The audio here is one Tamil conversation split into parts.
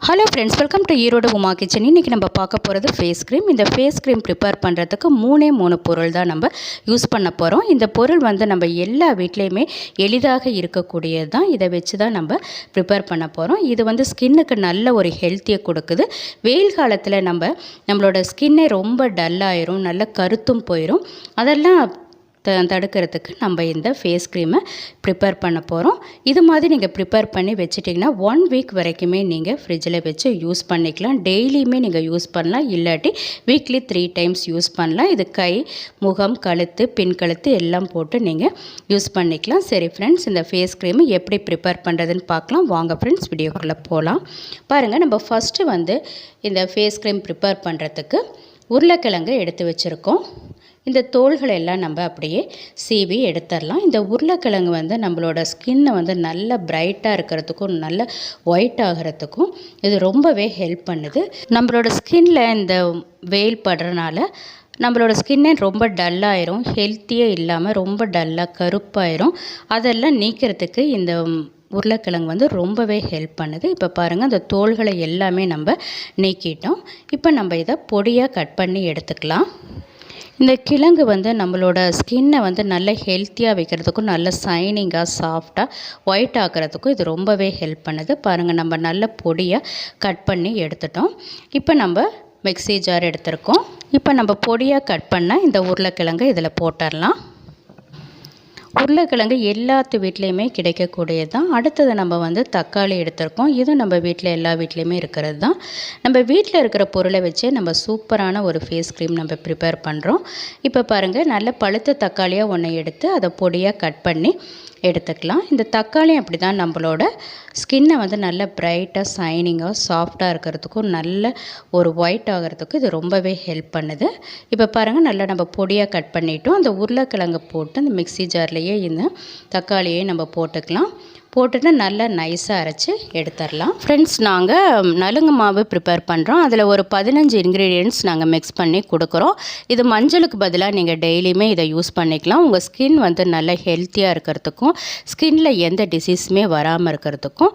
Hello friends, welcome to Erode Uma kitchen. இன்றைக்கி நம்ம பார்க்க போகிறது ஃபேஸ் க்ரீம். இந்த ஃபேஸ் க்ரீம் ப்ரிப்பேர் பண்ணுறதுக்கு மூணு பொருள் தான் நம்ம யூஸ் பண்ண போகிறோம். இந்த பொருள் வந்து நம்ம எல்லா வீட்லேயுமே எளிதாக இருக்கக்கூடியது தான். இதை வச்சு தான் நம்ம ப்ரிப்பேர் பண்ண போகிறோம். இது வந்து ஸ்கின்னுக்கு நல்ல ஒரு ஹெல்த்தியை கொடுக்குது. வெயில் காலத்தில் நம்மளோட ஸ்கின்னே ரொம்ப டல்லாயிரும், நல்ல கருத்தும் போயிடும். அதெல்லாம் தடுக்கிறதுக்கு நம்ம இந்த ஃபேஸ் க்ரீமை ப்ரிப்பேர் பண்ண போகிறோம். இது மாதிரி நீங்கள் ப்ரிப்பேர் பண்ணி வச்சுட்டிங்கன்னா 1 வீக் வரைக்குமே நீங்கள் ஃப்ரிட்ஜில் வச்சு யூஸ் பண்ணிக்கலாம். டெய்லியுமே நீங்கள் யூஸ் பண்ணலாம், இல்லாட்டி வீக்லி 3 டைம்ஸ் யூஸ் பண்ணலாம். இது கை, முகம், கழுத்து, பின் கழுத்து எல்லாம் போட்டு நீங்கள் யூஸ் பண்ணிக்கலாம். சரி ஃப்ரெண்ட்ஸ், இந்த ஃபேஸ் க்ரீமை எப்படி ப்ரிப்பேர் பண்ணுறதுன்னு பார்க்கலாம். வாங்க ஃப்ரெண்ட்ஸ், வீடியோக்குள்ளே போகலாம். பாருங்கள், நம்ம ஃபஸ்ட்டு வந்து இந்த ஃபேஸ் க்ரீம் ப்ரிப்பேர் பண்ணுறதுக்கு உருளைக்கிழங்கு எடுத்து வச்சுருக்கோம். இந்த தோள்களை எல்லாம் நம்ம அப்படியே சீவி எடுத்துடலாம். இந்த உருளைக்கிழங்கு வந்து நம்மளோட ஸ்கின்னை வந்து நல்ல பிரைட்டாக இருக்கிறதுக்கும் நல்ல ஒயிட் ஆகிறதுக்கும் இது ரொம்பவே ஹெல்ப் பண்ணுது. நம்மளோட ஸ்கின்ல இந்த வெயில் படுறனால நம்மளோட ஸ்கின்னே ரொம்ப டல்லாயிரும், ஹெல்த்தியே இல்லாமல் ரொம்ப டல்லாக கருப்பாயிரும். அதெல்லாம் நீக்கிறதுக்கு இந்த உருளைக்கிழங்கு வந்து ரொம்பவே ஹெல்ப் பண்ணுது. இப்போ பாருங்கள், அந்த தோள்களை எல்லாமே நம்ம நீக்கிட்டோம். இப்போ நம்ம இதை பொடியாக கட் பண்ணி எடுத்துக்கலாம். இந்த கிழங்கு வந்து நம்மளோட ஸ்கின்னை வந்து நல்ல ஹெல்த்தியாக வைக்கிறதுக்கும் நல்ல சைனிங்காக சாஃப்டாக ஒயிட் ஆக்கிறதுக்கும் இது ரொம்பவே ஹெல்ப் பண்ணுது. பாருங்கள், நம்ம நல்ல பொடியாக கட் பண்ணி எடுத்துட்டோம். இப்போ நம்ம மிக்ஸி ஜார் எடுத்துருக்கோம். இப்போ நம்ம பொடியாக கட் பண்ண இந்த உருளைக்கிழங்கு இதில் போட்டுடலாம். உருளைக்கிழங்கு எல்லாத்து வீட்லேயுமே கிடைக்கக்கூடியது தான். அடுத்தது நம்ம வந்து தக்காளி எடுத்திருக்கோம். இதுவும் நம்ம வீட்டில் எல்லா வீட்லேயுமே இருக்கிறது தான். நம்ம வீட்டில் இருக்கிற பொருளை வச்சே நம்ம சூப்பரான ஒரு ஃபேஸ் க்ரீம் நம்ம ப்ரிப்பேர் பண்ணுறோம். இப்போ பாருங்கள், நல்ல பழுத்த தக்காளியாக ஒன்று எடுத்து அதை பொடியாக கட் பண்ணி எடுத்துக்கலாம். இந்த தக்காளி அப்படி தான் நம்மளோட ஸ்கின்னை வந்து நல்ல பிரைட்டாக சைனிங்காக சாஃப்டாக இருக்கிறதுக்கும் நல்ல ஒரு ஒயிட் ஆகிறதுக்கும் இது ரொம்பவே ஹெல்ப் பண்ணுது. இப்போ பாருங்கள், நல்லா நம்ம பொடியாக கட் பண்ணிவிட்டோம். அந்த உருளைக்கிழங்கு போட்டு அந்த மிக்ஸி ஜார்லேயே இந்த தக்காளியை நம்ம போட்டுக்கலாம். போட்டுட்டு நல்லா நைஸாக அரைச்சி எடுத்துடலாம். ஃப்ரெண்ட்ஸ், நாங்கள் நலுங்கு மாவு ப்ரிப்பேர் பண்ணுறோம். அதில் ஒரு 15 இன்க்ரீடியன்ட்ஸ் நாங்கள் மிக்ஸ் பண்ணி கொடுக்குறோம். இது மஞ்சளுக்கு பதிலாக நீங்கள் டெய்லியுமே இதை யூஸ் பண்ணிக்கலாம். உங்கள் ஸ்கின் வந்து நல்ல ஹெல்த்தியாக இருக்கிறதுக்கும் ஸ்கின்னில் எந்த டிசீஸுமே வராமல் இருக்கிறதுக்கும்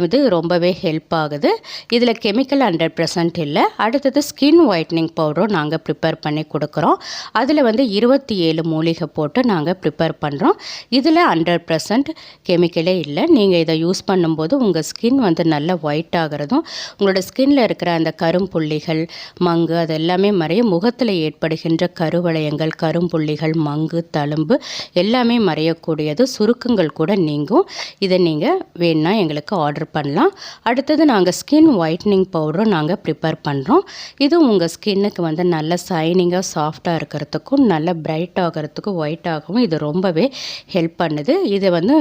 இது ரொம்பவே ஹெல்ப் ஆகுது. இதில் கெமிக்கல் 100% இல்லை. அடுத்தது ஸ்கின் ஒயிட்னிங் பவுடரும் நாங்கள் ப்ரிப்பேர் பண்ணி கொடுக்குறோம். அதில் வந்து 27 மூலிகை போட்டு நாங்கள் ப்ரிப்பேர் பண்ணுறோம். இதில் 100% கெமிக்கலே இல்லை. நீங்கள் இதை யூஸ் பண்ணும்போது உங்கள் ஸ்கின் வந்து நல்லா ஒயிட் ஆகிறதும் உங்களோட ஸ்கின்னில் இருக்கிற அந்த கரும்புள்ளிகள், மங்கு அது எல்லாமே மறைய, முகத்தில் ஏற்படுகின்ற கருவளையங்கள், கரும்புள்ளிகள், மங்கு, தழும்பு எல்லாமே மறையக்கூடியது. சுருக்கங்கள் கூட நீங்கும். இதை நீங்கள் வேணுன்னா எங்களுக்கு ஆர்டர் பண்ணலாம். அடுத்தது நாங்கள் ஸ்கின் ஒயிட்னிங் பவுடரும் நாங்கள் ப்ரிப்பேர் பண்ணுறோம். இது உங்கள் ஸ்கின்னுக்கு வந்து நல்ல சைனிங்காக சாஃப்டாக இருக்கிறதுக்கும் நல்ல பிரைட் ஆகிறதுக்கும் ஒயிட் ஆகவும் இது ரொம்பவே ஹெல்ப் பண்ணுது. இதை வந்து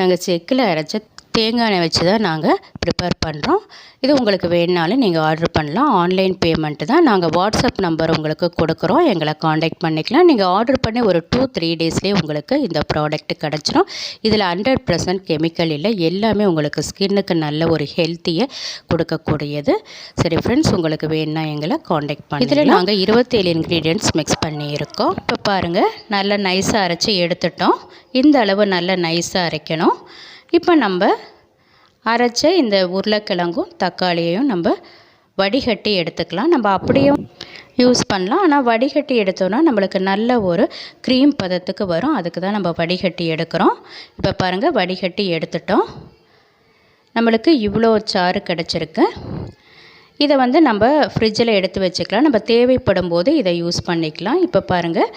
நாங்கள் செக்கில் அரைச்ச தேங்காய் எண்ணெய் வச்சு தான் நாங்கள் ப்ரிப்பேர் பண்ணுறோம். இது உங்களுக்கு வேணுனாலும் நீங்கள் ஆர்டர் பண்ணலாம். ஆன்லைன் பேமெண்ட்டு தான். நாங்கள் வாட்ஸ்அப் நம்பர் உங்களுக்கு கொடுக்குறோம், எங்களை காண்டாக்ட் பண்ணிக்கலாம். நீங்கள் ஆர்டர் பண்ணி ஒரு 2-3 டேஸ்லேயே உங்களுக்கு இந்த ப்ராடக்ட் கிடச்சிரும். இதில் 100% கெமிக்கல் இல்லை. எல்லாமே உங்களுக்கு ஸ்கின்னுக்கு நல்ல ஒரு ஹெல்த்தியை கொடுக்கக்கூடியது. சரி ஃப்ரெண்ட்ஸ், உங்களுக்கு வேணுன்னா எங்களை காண்டாக்ட் பண்ணி. இதில் நாங்கள் 27 இன்க்ரீடியன்ட்ஸ் மிக்ஸ் பண்ணியிருக்கோம். இப்போ பாருங்கள், நல்லா நைஸாக அரைச்சி எடுத்துட்டோம். இந்த அளவு நல்லா நைஸாக அரைக்கணும். இப்போ நம்ம அரைச்ச இந்த உருளைக்கிழங்கும் தக்காளியையும் நம்ம வடிகட்டி எடுத்துக்கலாம். நம்ம அப்படியும் யூஸ் பண்ணலாம், ஆனால் வடிகட்டி எடுத்தோன்னா நம்மளுக்கு நல்ல ஒரு க்ரீம் பதத்துக்கு வரும். அதுக்கு தான் நம்ம வடிகட்டி எடுக்கிறோம். இப்போ பாருங்கள், வடிகட்டி எடுத்துட்டோம். நம்மளுக்கு இவ்வளோ சாறு கிடச்சிருக்கு. இதை வந்து நம்ம ஃப்ரிட்ஜில் எடுத்து வச்சுக்கலாம். நம்ம தேவைப்படும் போது இதை யூஸ் பண்ணிக்கலாம். இப்போ பாருங்கள்,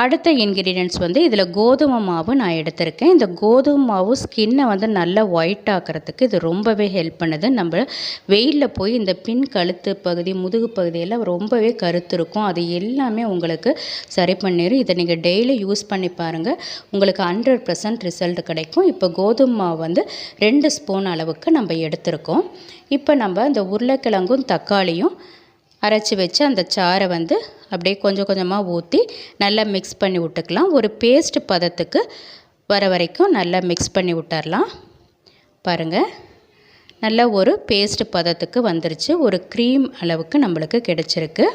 அடுத்த இன்க்ரீடியன்ட்ஸ் வந்து இதில் கோதுமை மாவு நான் எடுத்திருக்கேன். இந்த கோதுமை மாவு ஸ்கின்னை வந்து நல்லா ஒயிட் ஆக்கிறதுக்கு இது ரொம்பவே ஹெல்ப் பண்ணுது. நம்ம வெயிலில் போய் இந்த பின் கழுத்து பகுதி, முதுகு பகுதியெல்லாம் ரொம்பவே கருத்து இருக்கும். அது எல்லாமே உங்களுக்கு சரி பண்ணிடும். இதை நீங்கள் டெய்லி யூஸ் பண்ணி பாருங்கள், உங்களுக்கு 100% ரிசல்ட் கிடைக்கும். இப்போ கோதுமை மாவு வந்து 2 ஸ்பூன் அளவுக்கு நம்ம எடுத்திருக்கோம். இப்போ நம்ம இந்த உருளைக்கிழங்கும் தக்காளியும் அரைச்சி வச்சு அந்த சாறை வந்து அப்படியே கொஞ்சம் கொஞ்சமாக ஊற்றி நல்லா மிக்ஸ் பண்ணி விட்டுக்கலாம். ஒரு பேஸ்ட் பதத்துக்கு வர வரைக்கும் நல்லா மிக்ஸ் பண்ணி விட்டுறலாம். பாருங்கள், நல்லா ஒரு பேஸ்ட் பதத்துக்கு வந்துருச்சு. ஒரு க்ரீம் அளவுக்கு நம்மளுக்கு கிடச்சிருக்கு.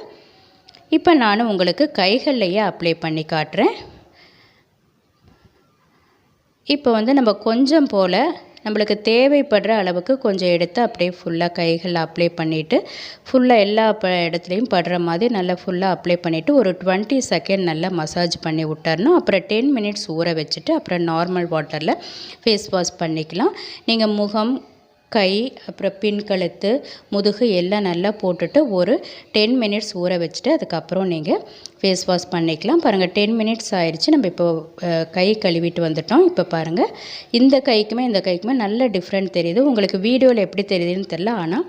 இப்போ நான் உங்களுக்கு கைகள்லையே அப்ளை பண்ணி காட்டுறேன். இப்போ வந்து நம்ம கொஞ்சம் போல் நம்மளுக்கு தேவைப்படுற அளவுக்கு கொஞ்சம் எடுத்து அப்படியே ஃபுல்லாக கைகளில் அப்ளை பண்ணிவிட்டு ஃபுல்லாக எல்லா இடத்துலையும் படுற மாதிரி நல்லா ஃபுல்லாக அப்ளை பண்ணிவிட்டு ஒரு 20 செகண்ட் நல்லா மசாஜ் பண்ணி விட்டுறணும். அப்புறம் 10 மினிட்ஸ் ஊற வச்சுட்டு அப்புறம் நார்மல் வாட்டரில் ஃபேஸ் வாஷ் பண்ணிக்கலாம். நீங்கள் முகம், கை, அப்புறம் பின்கழுத்து, முதுகு எல்லாம் நல்லா போட்டுட்டு ஒரு 10 மினிட்ஸ் ஊற வச்சுட்டு அதுக்கப்புறம் நீங்கள் ஃபேஸ் வாஷ் பண்ணிக்கலாம். பாருங்கள் 10 மினிட்ஸ் ஆயிடுச்சு. நம்ம இப்போ கை கழுவிட்டு வந்துட்டோம். இப்போ பாருங்கள் இந்த கைக்குமே நல்ல டிஃப்ரெண்ட் தெரியுது. உங்களுக்கு வீடியோவில் எப்படி தெரியுதுன்னு தெரியல, ஆனால்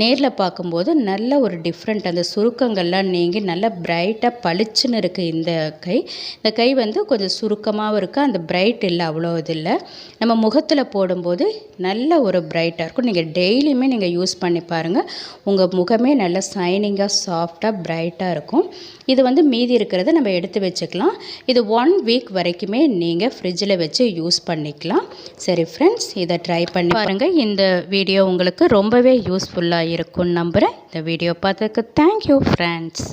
நேரில் பார்க்கும்போது நல்ல ஒரு டிஃப்ரெண்ட், அந்த சுருக்கங்கள்லாம் நீங்கி நல்லா பிரைட்டாக பளிச்சுன்னு இருக்குது இந்த கை வந்து கொஞ்சம் சுருக்கமாகவும் இருக்குது, அந்த பிரைட் இல்லை, அவ்வளோ இது இல்லை. நம்ம முகத்தில் போடும்போது நல்ல ஒரு பிரைட்டாக இருக்கும். நீங்கள் டெய்லியுமே நீங்கள் யூஸ் பண்ணி பாருங்கள், உங்கள் முகமே நல்லா ஷைனிங்காக சாஃப்டாக பிரைட்டாக இருக்கும். இது வந்து மீதி இருக்கிறத நம்ம எடுத்து வச்சுக்கலாம். இது 1 வீக் வரைக்குமே நீங்கள் ஃப்ரிட்ஜில் வச்சு யூஸ் பண்ணிக்கலாம். சரி ஃப்ரெண்ட்ஸ், இதை ட்ரை பண்ணி பாருங்கள். இந்த வீடியோ உங்களுக்கு ரொம்பவே யூஸ்ஃபுல்லாக இருக்கும்னு நம்புகிறேன். இந்த வீடியோ பார்த்ததுக்கு தேங்க்யூ ஃப்ரெண்ட்ஸ்.